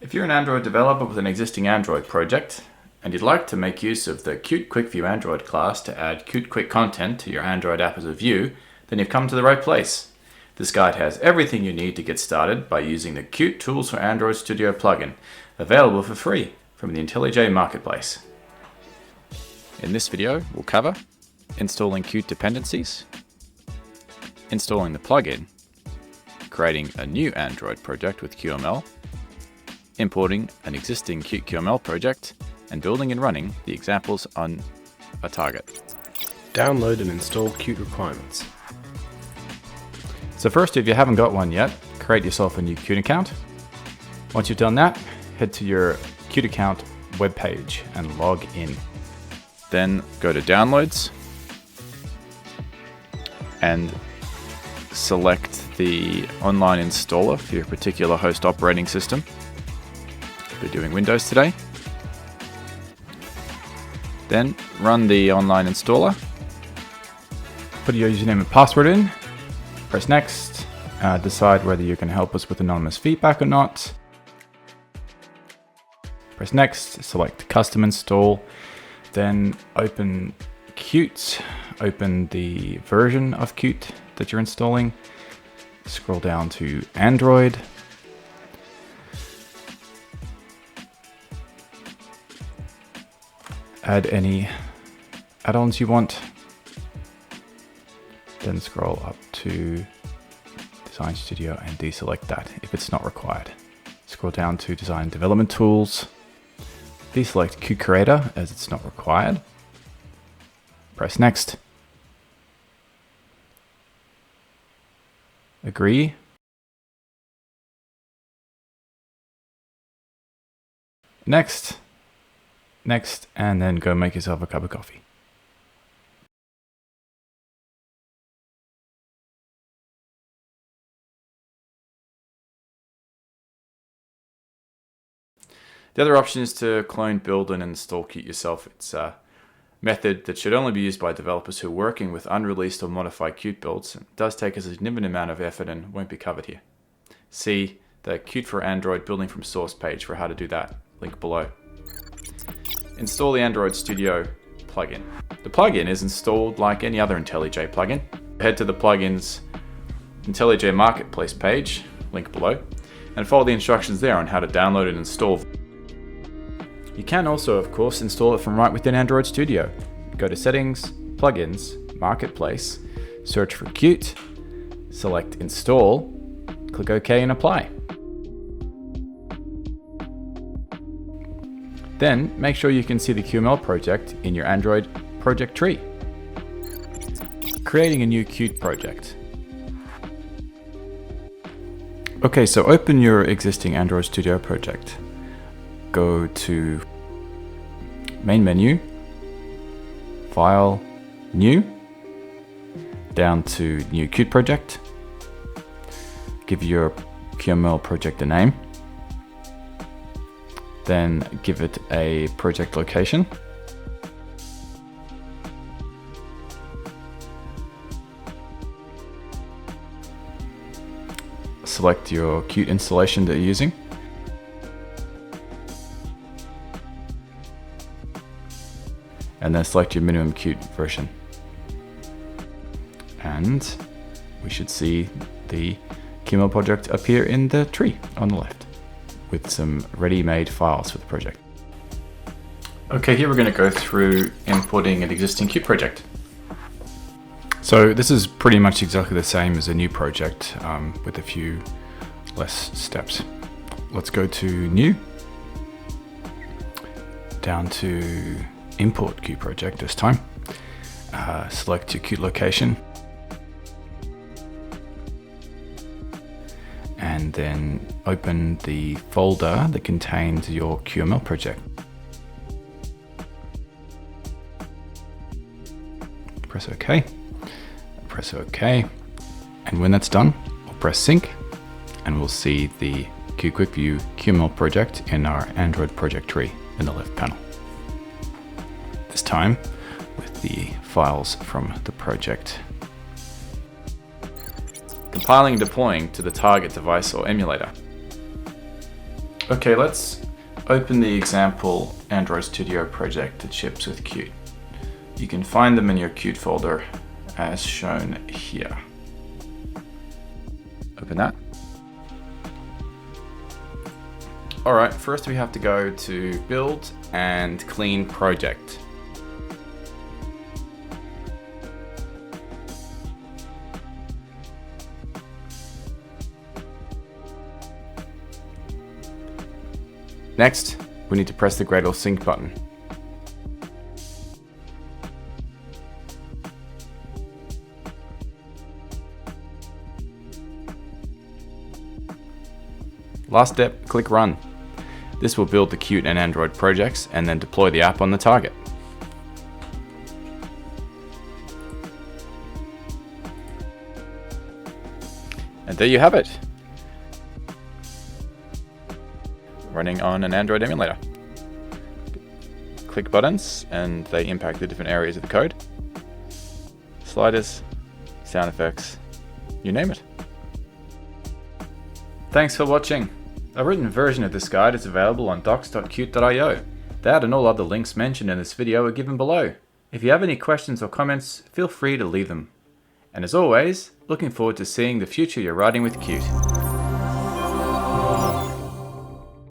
If you're an Android developer with an existing Android project, and you'd like to make use of the Qt Quick View Android class to add Qt Quick content to your Android app as a view, then you've come to the right place. This guide has everything you need to get started by using the Qt Tools for Android Studio plugin, available for free from the IntelliJ marketplace. In this video, we'll cover installing Qt Dependencies, installing the plugin, creating a new Android project with QML, importing an existing Qt QML project, and building and running the examples on a target. Download and install Qt requirements. So first, if you haven't got one yet, create yourself a new Qt account. Once you've done that, head to your Qt account webpage and log in. Then go to Downloads and select the online installer for your particular host operating system. We're doing Windows today. Then run the online installer. Put your username and password in. Press Next. Decide whether you can help us with anonymous feedback or not. Press Next. Select Custom Install. Then open Qt. Open the version of Qt that you're installing. Scroll down to Android. Add any add-ons you want. Then scroll up to Design Studio and deselect that if it's not required. Scroll down to Design Development Tools. Deselect Qt Creator as it's not required. Press Next. Agree. Next. Next, and then go make yourself a cup of coffee. The other option is to clone, build, and install Qt yourself. It's a method that should only be used by developers who are working with unreleased or modified Qt builds. It does take a significant amount of effort and won't be covered here. See the Qt for Android building from source page for how to do that, link below. Install the Android Studio plugin. The plugin is installed like any other IntelliJ plugin. Head to the plugin's IntelliJ marketplace page, link below, and follow the instructions there on how to download and install. You can also, of course, install it from right within Android Studio. Go to Settings, Plugins, Marketplace, search for Qt, select Install, click OK and Apply. Then make sure you can see the QML project in your Android project tree. Creating a new Qt project. Okay, so open your existing Android Studio project. Go to Main Menu, File, New, down to New Qt Project. Give your QML project a name. Then give it a project location. Select your Qt installation that you're using. And then select your minimum Qt version. And we should see the QML project appear in the tree on the left, with some ready-made files for the project. Okay, here we're going to go through importing an existing Qt project. So this is pretty much exactly the same as a new project, with a few less steps. Let's go to New, down to Import Qt project this time. Select your Qt location, and then open the folder that contains your QML project. Press OK. Press OK. And when that's done, we'll press Sync, and we'll see the Qt Quick View QML project in our Android project tree in the left panel. This time with the files from the project. Compiling and deploying to the target device or emulator. Okay, let's open the example Android Studio project that ships with Qt. You can find them in your Qt folder as shown here. Open that. Alright, first we have to go to Build and Clean Project. Next, we need to press the Gradle Sync button. Last step, click Run. This will build the Qt and Android projects and then deploy the app on the target. And there you have it. Running on an Android emulator. Click buttons and they impact the different areas of the code. Sliders, sound effects, you name it. Thanks for watching. A written version of this guide is available on docs.qt.io. That and all other links mentioned in this video are given below. If you have any questions or comments, feel free to leave them. And as always, looking forward to seeing the future you're writing with Qt.